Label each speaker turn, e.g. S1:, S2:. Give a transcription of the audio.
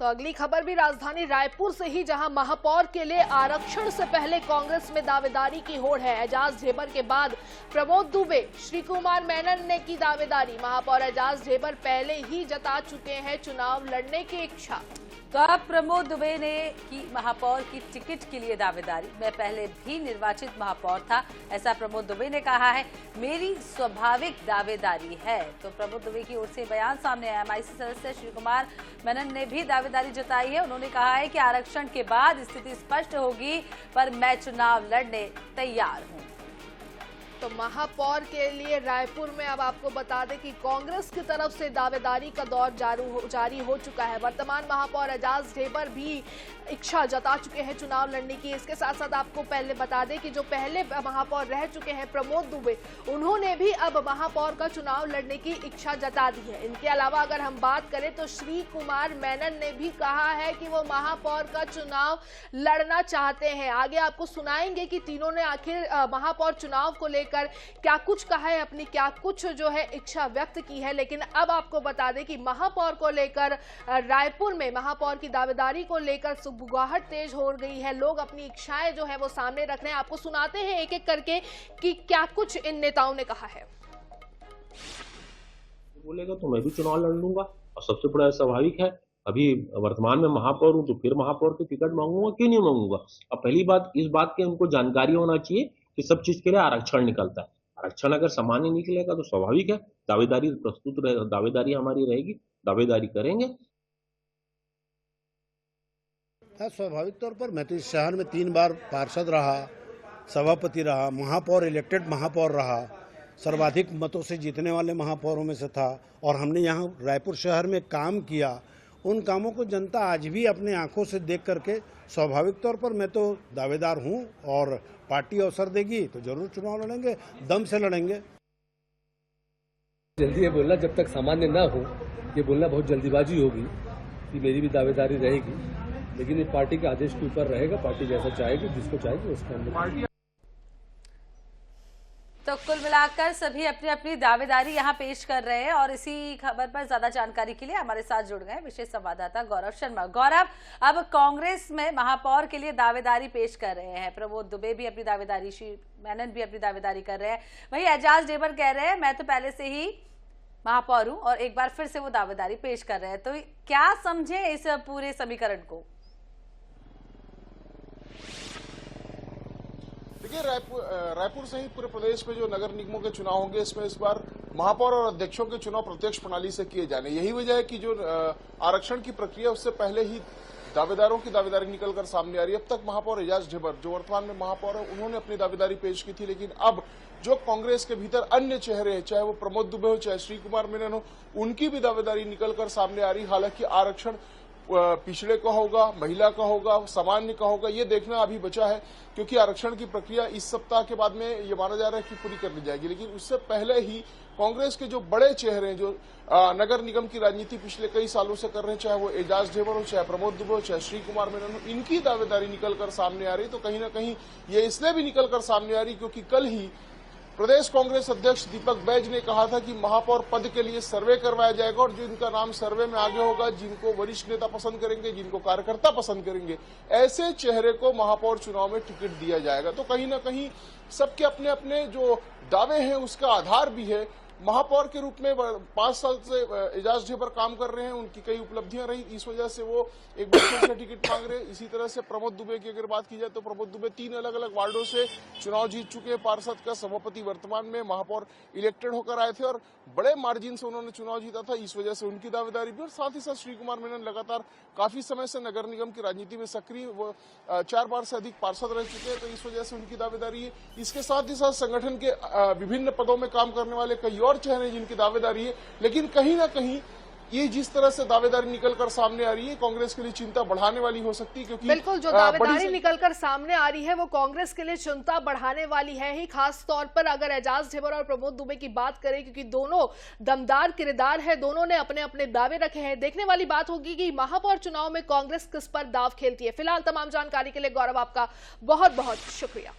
S1: तो अगली खबर भी राजधानी रायपुर से ही, जहां महापौर के लिए आरक्षण से पहले कांग्रेस में दावेदारी की होड़ है। एजाज ढेबर के बाद प्रमोद दुबे, श्री कुमार मेनन ने की दावेदारी। महापौर एजाज ढेबर पहले ही जता चुके हैं चुनाव लड़ने की इच्छा।
S2: तो अब प्रमोद दुबे ने की महापौर की टिकट के लिए दावेदारी। मैं पहले भी निर्वाचित महापौर था, ऐसा प्रमोद दुबे ने कहा है। मेरी स्वाभाविक दावेदारी है। तो प्रमोद दुबे की ओर से बयान सामने आया। एमआईसी सदस्य श्री कुमार मेनन ने भी दावेदारी जताई है। उन्होंने कहा है कि आरक्षण के बाद स्थिति स्पष्ट होगी, पर मैं चुनाव लड़ने तैयार हूँ।
S1: तो महापौर के लिए रायपुर में अब आपको बता दें कि कांग्रेस की तरफ से दावेदारी का दौर जारी हो चुका है। वर्तमान महापौर एजाज ढेबर भी इच्छा जता चुके हैं चुनाव लड़ने की। इसके साथ साथ आपको पहले बता दें कि जो पहले महापौर रह चुके हैं प्रमोद दुबे, उन्होंने भी अब महापौर का चुनाव लड़ने की इच्छा जता दी है। इनके अलावा अगर हम बात करें तो श्री कुमार मेनन ने भी कहा है कि वो महापौर का चुनाव लड़ना चाहते हैं। आगे आपको सुनाएंगे कि तीनों ने आखिर महापौर चुनाव को लेकर क्या कुछ कहा है, अपनी क्या कुछ जो है इच्छा व्यक्त की है। लेकिन अब आपको बता दें कि महापौर को लेकर रायपुर में महापौर की दावेदारी को लेकर सुगबुगाहट तेज हो गई है। लोग अपनी इच्छाएं जो है वो सामने रख रहे हैं। आपको सुनाते हैं एक एक करके कि क्या कुछ इन नेताओं ने कहा है।
S3: बोलेगा तो मैं भी चुनाव लड़ लूंगा, और सबसे बड़ा स्वाभाविक है, अभी वर्तमान में महापौर हूं तो फिर महापौर की टिकट मांगूंगा, क्यों नहीं मांगूंगा। अब पहली बात इस बात की उनको जानकारी होना चाहिए कि सब चीज के लिए आरक्षण निकलता है। आरक्षण अगर सामान्य निकलेगा तो स्वाभाविक है दावेदारी प्रस्तुत रहे, दावेदारी हमारी रहेगी, दावेदारी करेंगे।
S4: स्वाभाविक तौर पर मैं तो इस शहर में 3 बार पार्षद रहा, सभापति रहा, महापौर इलेक्टेड महापौर रहा, सर्वाधिक मतों से जीतने वाले महापौरों में से था, और हमने यहाँ रायपुर शहर में काम किया। उन कामों को जनता आज भी अपने आंखों से देख करके स्वाभाविक तौर पर मैं तो दावेदार हूँ, और पार्टी अवसर देगी तो जरूर चुनाव लड़ेंगे, दम से लड़ेंगे।
S5: जल्दी ये बोलना जब तक सामान्य ना हो, ये बोलना बहुत जल्दीबाजी होगी कि मेरी भी दावेदारी रहेगी, लेकिन ये पार्टी के आदेश के ऊपर रहेगा। पार्टी जैसा चाहेगी, जिसको चाहेगी उसको हम।
S2: तो कुल मिलाकर सभी अपनी अपनी दावेदारी यहाँ पेश कर रहे हैं। और इसी खबर पर ज्यादा जानकारी के लिए हमारे साथ जुड़ गए विशेष संवाददाता गौरव शर्मा। गौरव, अब कांग्रेस में महापौर के लिए दावेदारी पेश कर रहे हैं। प्रमोद दुबे भी अपनी दावेदारी, श्री मेनन भी अपनी दावेदारी कर रहे हैं। वहीं एजाज ढेबर कह रहे हैं मैं तो पहले से ही महापौर हूं, और एक बार फिर से वो दावेदारी पेश कर रहे हैं। तो क्या समझे इस पूरे समीकरण को?
S6: देखिए, रायपुर सहित पूरे प्रदेश में जो नगर निगमों के चुनाव होंगे, इसमें इस बार महापौर और अध्यक्षों के चुनाव प्रत्यक्ष प्रणाली से किए जाने। यही वजह है कि जो आरक्षण की प्रक्रिया उससे पहले ही दावेदारों की दावेदारी निकलकर सामने आ रही है। अब तक महापौर एजाज ढेबर, जो वर्तमान में महापौर है, उन्होंने अपनी दावेदारी पेश की थी, लेकिन अब जो कांग्रेस के भीतर अन्य चेहरे हैं, चाहे वो प्रमोद दुबे हो, चाहे श्री कुमार मेनन हो, उनकी भी दावेदारी निकलकर सामने आ रही। हालांकि आरक्षण पिछड़े का होगा, महिला का होगा, सामान्य का होगा, ये देखना अभी बचा है, क्योंकि आरक्षण की प्रक्रिया इस सप्ताह के बाद में ये माना जा रहा है कि पूरी कर ली जाएगी। लेकिन उससे पहले ही कांग्रेस के जो बड़े चेहरे हैं, जो नगर निगम की राजनीति पिछले कई सालों से कर रहे हैं, चाहे वो एजाज ढेबर हो, चाहे प्रमोद दुबे हो, चाहे श्री कुमार मेनन हो, इनकी दावेदारी निकलकर सामने आ रही। तो कहीं ना कहीं ये इसलिए भी निकलकर सामने आ रही क्योंकि कल ही प्रदेश कांग्रेस अध्यक्ष दीपक बैज ने कहा था कि महापौर पद के लिए सर्वे करवाया जाएगा, और जिनका नाम सर्वे में आगे होगा, जिनको वरिष्ठ नेता पसंद करेंगे, जिनको कार्यकर्ता पसंद करेंगे, ऐसे चेहरे को महापौर चुनाव में टिकट दिया जाएगा। तो कहीं ना कहीं सबके अपने अपने जो दावे हैं उसका आधार भी है। महापौर के रूप में 5 साल से एजाज ढेबर काम कर रहे हैं, उनकी कई उपलब्धियां रही, इस वजह से वो एक बार फिर से टिकट मांग रहे हैं। इसी तरह से प्रमोद दुबे की अगर बात की जाए तो प्रमोद दुबे 3 अलग अलग वार्डों से चुनाव जीत चुके हैं। पार्षद का, सभापति, वर्तमान में महापौर इलेक्टेड होकर आए थे, और बड़े मार्जिन से उन्होंने चुनाव जीता था, इस वजह से उनकी दावेदारी भी। और साथ ही साथ श्री कुमार मेनन लगातार काफी समय से नगर निगम की राजनीति में सक्रिय, वो 4 बार से अधिक पार्षद रह चुके हैं, तो इस वजह से उनकी दावेदारी है। इसके साथ ही साथ संगठन के विभिन्न पदों में काम करने वाले कई और चेहरे जिनकी दावेदारी है। लेकिन कहीं ना कहीं ये जिस तरह से दावेदारी निकलकर सामने आ रही है, कांग्रेस के लिए चिंता बढ़ाने वाली हो सकती है, क्योंकि
S1: बिल्कुल जो दावेदारी निकलकर सामने आ रही है वो कांग्रेस के लिए चिंता बढ़ाने वाली है ही, खास तौर पर अगर एजाज ढेबर और प्रमोद दुबे की बात करें, क्योंकि दोनों दमदार किरदार है, दोनों ने अपने अपने दावे रखे हैं। देखने वाली बात होगी कि महापौर चुनाव में कांग्रेस किस पर दाव खेलती है। फिलहाल तमाम जानकारी के लिए गौरव आपका बहुत बहुत शुक्रिया।